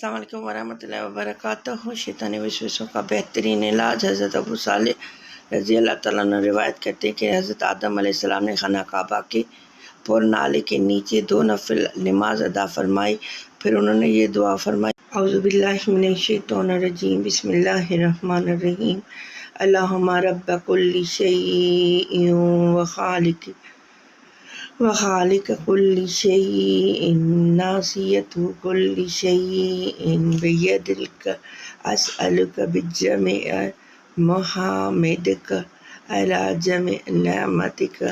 السلام علیکم ورحمۃ اللہ وبرکاتہ۔ شیطانی وسوسوں کا بہترین علاج حضرت ابو صالح رضی اللہ تعالیٰ عنہ روایت کرتے ہیں کہ حضرت آدم علیہ السلام نے خانہ کعبہ کے پر نالے کے نیچے 2 نفل نماز ادا فرمائی۔ پھر انہوں نے یہ دعا فرمائی: اعوذ باللہ من الشیطان الرجیم، بسم اللہ الرحمن الرحیم، اللہم رب کل شیء وخالق کل شیء ناصیۃ کل شیء بیدک، اسألک بجمیع محامدک علی جمیع نعمتک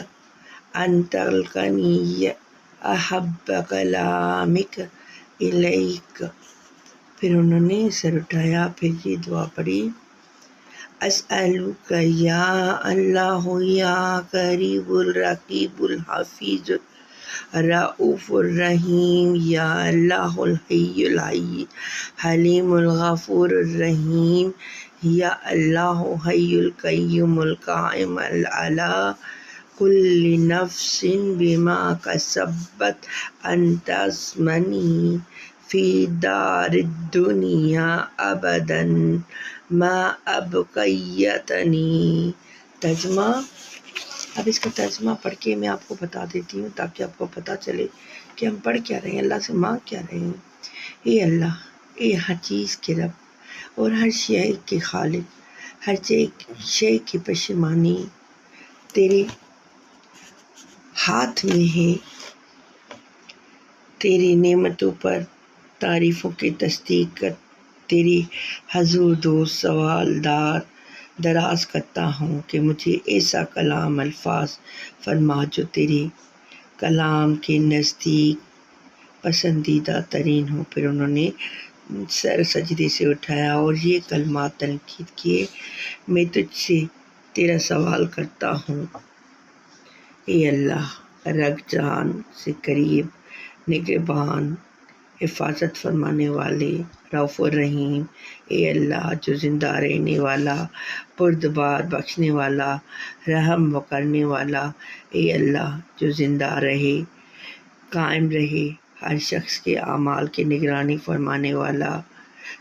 ان تلقنی احب کلامک الیک۔ پھر انہوں نے سر اٹھایا، پھر یہ دعا پڑھی: اسألک یا اللہ یا قریب الرقیب الحفیظ الرؤوف الرحیم، یا اللہ الحی الحلیم الغفور الرحیم، یا اللہ حی القیوم القائم علی کل نفس بما کسبت ان تضمنی فی دار الدنیا ابدا ما ابقیتنی۔ ترجمہ، اب اس کا ترجمہ پڑھ کے میں آپ کو بتا دیتی ہوں تاکہ آپ کو پتہ چلے کہ ہم پڑھ کیا رہے ہیں، اللہ سے مانگ کیا رہے ہیں۔ اے اللہ، اے ہر چیز کے رب اور ہر شے کے خالق، ہر شے کی پشیمانی تیرے ہاتھ میں ہے۔ تیری نعمتوں پر تعریفوں کی تصدیق کر تیری حضور دوست سوال دراز کرتا ہوں کہ مجھے ایسا کلام الفاظ فرما جو تیرے کلام کے نزدیک پسندیدہ ترین ہو۔ پھر انہوں نے سر سجدے سے اٹھایا اور یہ کلمات تنقید کیے: میں تجھ سے تیرا سوال کرتا ہوں، اے اللہ، رگ جان سے قریب، نگہبان، حفاظت فرمانے والے، رؤوف الرحیم، اے اللہ جو زندہ رہنے والا، بردبار بخشنے والا، رحم کرنے والا، اے اللہ جو زندہ رہے، قائم رہے، ہر شخص کے اعمال کی نگرانی فرمانے والا،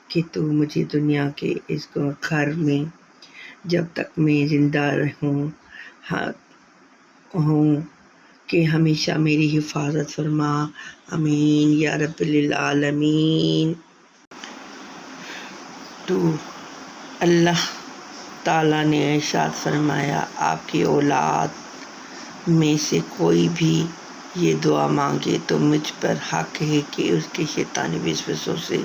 کہ تو مجھے دنیا کے اس گھر میں جب تک میں زندہ ہوں کہ ہمیشہ میری حفاظت فرما، آمین یا رب العالمین۔ تو اللہ تعالیٰ نے ارشاد فرمایا، آپ کی اولاد میں سے کوئی بھی یہ دعا مانگے تو مجھ پر حق ہے کہ اس کے شیطانی وسوسوں سے